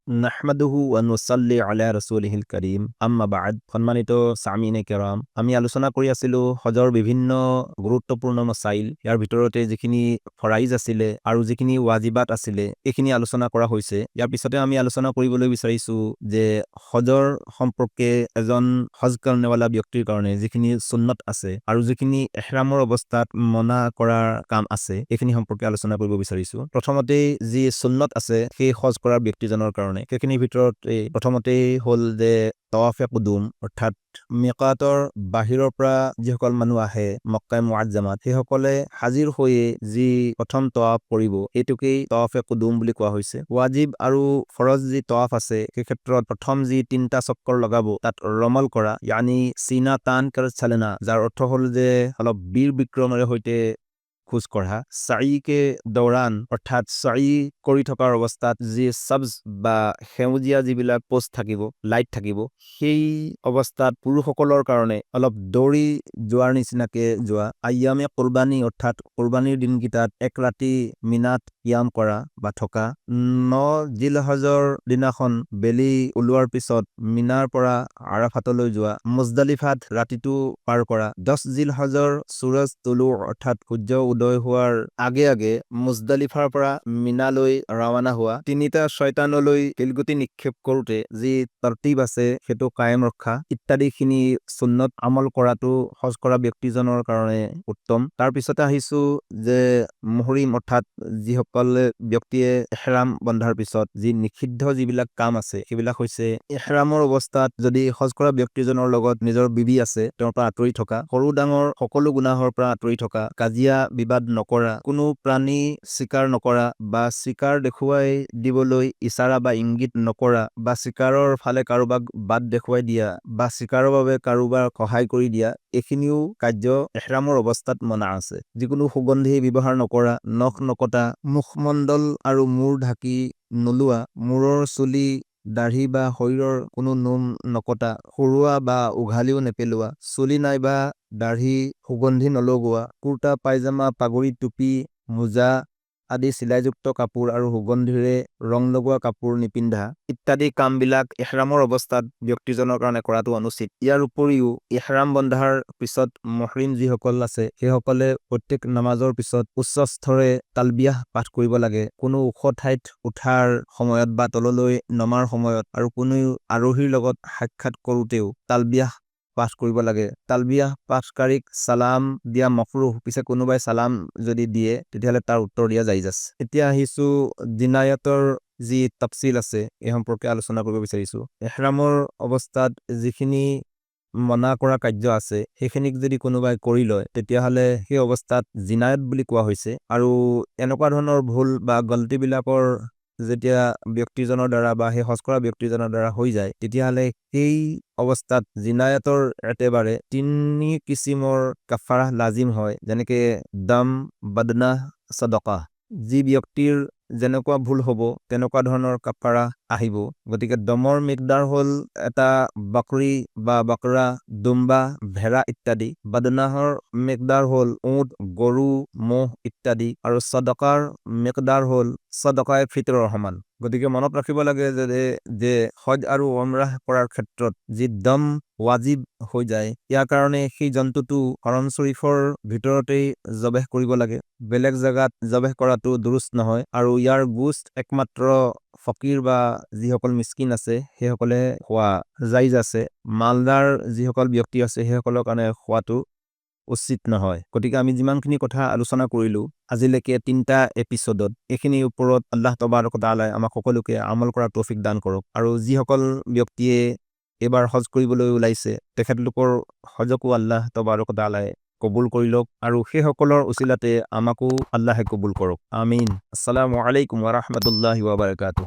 নাহমাদুহু ওয়া নুসাল্লি আলা ৰাসূলিহিল কাৰীম আম্মা বা'দ। সম্মানিত সামিনে কেৰাম, আমি আলোচনা কৰি আছিলোঁ হজৰ বিভিন্ন গুৰুত্বপূৰ্ণ মাসাইল। ইয়াৰ ভিতৰতে যিখিনি ফৰাইজ আছিলে আৰু যিখিনি ৱাজিবাত আছিলে এইখিনি আলোচনা কৰা হৈছে। ইয়াৰ পিছতে আমি আলোচনা কৰিবলৈ বিচাৰিছোঁ যে হজৰ সম্পৰ্কে এজন হজ কৰণেৱালা ব্যক্তিৰ কাৰণে যিখিনি সুন্নত আছে আৰু যিখিনি ইহৰামৰ অৱস্থাত মনা কৰাৰ কাম আছে এইখিনি সম্পৰ্কে আলোচনা কৰিব বিচাৰিছোঁ। প্ৰথমতে যি সুন্নত আছে সেই হজ কৰাৰ ব্যক্তিজনৰ কাৰণে সেইখিনিৰ ভিতৰত প্ৰথমতেই হ'ল যে তাৱাফে কুদুম, অৰ্থাৎ মিকাতৰ বাহিৰৰ পৰা যিসকল মানুহ আহে মক্কা মুআজ্জামাত সেইসকলে হাজিৰ হৈয়ে যি প্ৰথম তাৱাফ কৰিব এইটোকেই তাৱাফে কুদুম বুলি কোৱা হৈছে। ৱাজিব আৰু ফৰজ যি তাৱাফ আছে সেই ক্ষেত্ৰত প্ৰথম যি 3টা চক্কৰ লগাব তাত ৰমল কৰা, ইয়ানি চিনা তান কৰ চালনা, যাৰ অৰ্থ হ'ল যে অলপ বীৰ বিক্ৰমেৰে সৈতে খোজ কঢ়া। চাইকে দৌৰান, অৰ্থাৎ চাই কৰি থকাৰ অৱস্থাত যি সাবজ বা সেউজীয়া যিবিলাক পোষ্ট থাকিব, লাইট থাকিব, সেই অৱস্থাত পুৰুষসকলৰ কাৰণে অলপ দৌৰি যোৱাৰ নিচিনাকে যোৱা। আয়ামে কুৰবানী, অৰ্থাৎ কুৰবানীৰ দিনকেইটাত এক ৰাতি মিনাত কিয়াম কৰা বা থকা। 9 জিলহজৰ দিনাখন বেলি ওলোৱাৰ পিছত মিনাৰ পৰা আৰাফাতলৈ যোৱা। মুজদালিফাত ৰাতিটো পাৰ কৰা। 10 জিলহজৰ সূৰজ তুলু, অৰ্থাৎ সূৰ্য উদয় হোৱাৰ আগে আগে মুজদালিফাৰ পৰা মিনালৈ ৰাৱানা হোৱা। 3টা শয়তানলৈ শিলগুটি নিক্ষেপ কৰোঁতে যি তৰতিব আছে সেইটো কায়েম ৰখা ইত্যাদিখিনি সুন্নত আমল কৰাটো হজ কৰা ব্যক্তিজনৰ কাৰণে উত্তম। তাৰ পিছতে আহিছোঁ যে মুহৰিম, অৰ্থাৎ যিসকল ব্যক্তিয়ে ইহৰাম বন্ধাৰ পিছত যি নিষিদ্ধ যিবিলাক কাম আছে সেইবিলাক হৈছে ইহৰামৰ অৱস্থাত যদি হজ কৰা ব্যক্তিজনৰ লগত নিজৰ বিবি আছে তেওঁৰ পৰা আঁতৰি থকা, সৰু ডাঙৰ সকলো গুনাহৰ পৰা আঁতৰি থকা, কাজিয়া বিবাদ নকৰা, কোনো প্ৰাণী চিকাৰ নকৰা বা চিকাৰ দেখুৱাই দিবলৈ ইশাৰা বা ইংগিত নকৰা বা চিকাৰৰ ফালে কাৰোবাক বাট দেখুৱাই দিয়া বা চিকাৰৰ বাবে কাৰোবাক সহায় কৰি দিয়া, এইখিনিও কাৰ্য ইহৰামৰ অৱস্থাত মনা আছে। যিকোনো সুগন্ধি ব্যৱহাৰ নকৰা, নখ নকটা, মুখমণ্ডল আৰু মূৰ ঢাকি নোলোৱা, মূৰৰ চুলি দাঢ়ি বা শৰীৰৰ কোনো নোম নকটা, সৰুৱা বা উঘালিও নেপেলোৱা, চুলি নাইবা দাঢ়ি সুগন্ধি নলগোৱা, কুৰ্তা পায়জামা, পাগৰি, টুপি, মোজা আদি চিলাইযুক্ত কাপোৰ আৰু সুগন্ধিৰে ৰং লগোৱা কাপোৰ নিপিন্ধা ইত্যাদি কামবিলাক ইহৰামৰ অৱস্থাত ব্যক্তিজনৰ কাৰণে কৰাটো অনুচিত। ইয়াৰ উপৰিও ইহৰাম বন্ধাৰ পিছত মুহৰিম যিসকল আছে সেইসকলে প্ৰত্যেক নামাজৰ পিছত উচ্চ স্তৰে তালবিয়াহ পাঠ কৰিব লাগে। কোনো ওখ ঠাইত উঠাৰ সময়ত বা তললৈ নমাৰ সময়ত আৰু কোনো আৰোহীৰ লগত সাক্ষাৎ কৰোঁতেও তালবিয়াহ পাঠ কৰিব লাগে। তালবিয়াহ পাঠকাৰীক সালাম দিয়া মাকৰুহ, পিছে কোনোবাই সালাম যদি দিয়ে তেতিয়াহ'লে তাৰ উত্তৰ দিয়া জায়েজ আছে। এতিয়া আহিছোঁ জিনায়াতৰ যি তাফসিল আছে এই সম্পৰ্কে আলোচনা কৰিব বিচাৰিছোঁ। ইহৰামৰ অৱস্থাত যিখিনি মনা কৰা কাৰ্য আছে সেইখিনিক যদি কোনোবাই কৰি লয় তেতিয়াহ'লে সেই অৱস্থাত জিনায়ত বুলি কোৱা হৈছে। আৰু এনেকুৱা ধৰণৰ ভুল বা গলতিবিলাকৰ যেতিয়া ব্যক্তিজনৰ দ্বাৰা বা সেই হজ কৰা ব্যক্তিজনৰ দ্বাৰা হৈ যায় তেতিয়াহ'লে সেই অৱস্থাত জিনায়তৰ একেবাৰে 3 কিছিমৰ কাফাৰা লাজিম হয়, যেনেকে দম, বদনাহ, সদকা। যি ব্যক্তিৰ যেনেকুৱা ভুল হ'ব তেনেকুৱা ধৰণৰ কাফাৰা আহিব। গতিকে দমৰ মিকদাৰ হ'ল এটা বকৰি বা বকৰা, দুম্বা, ভেড়া ইত্যাদি। বদনাহৰ মিকদাৰ হ'ল উট, গৰু, ম'হ ইত্যাদি। আৰু সদকাৰ মিকদাৰ হ'ল সদকায়ে ফিতৰৰ সমান। গতিকে মনত ৰাখিব লাগে যে হজ আৰু উমৰাহ কৰাৰ ক্ষেত্ৰত যি দম ৱাজিব হৈ যায় ইয়াৰ কাৰণে সেই জন্তুটো হৰম শৰীফৰ ভিতৰতেই জবেহ কৰিব লাগে। বেলেগ জাগাত জবেহ কৰাটো দুৰুস্ত নহয় আৰু ইয়াৰ গোস্ত একমাত্ৰ ফকিৰ বা যিসকল মিসকিন আছে সেইসকলে খোৱা জায়েজ আছে। মালদাৰ যিসকল ব্যক্তি আছে সেইসকলৰ কাৰণে খোৱাটো উচিত নহয়। গতিকে আমি যিমানখিনি কথা আলোচনা কৰিলোঁ আজিলৈকে 3টা এপিসোডত এইখিনিৰ ওপৰত আল্লাহ তবাৰক ও তাআলাই আমাক সকলোকে আমল কৰাৰ তৌফিক দান কৰক। আৰু যিসকল ব্যক্তিয়ে এবাৰ হজ কৰিবলৈ ওলাইছে তেখেতলোকৰ হজকো আল্লাহ তবাৰক ও তাআলাই কবুল কৰি লওক আৰু সেইসকলৰ উচিলাতে আমাকো আল্লাহে কবুল কৰক। আমিন। আসসালামু আলাইকুম ওয়া ৰাহমাতুল্লাহি ওয়া বাৰাকাতুহু।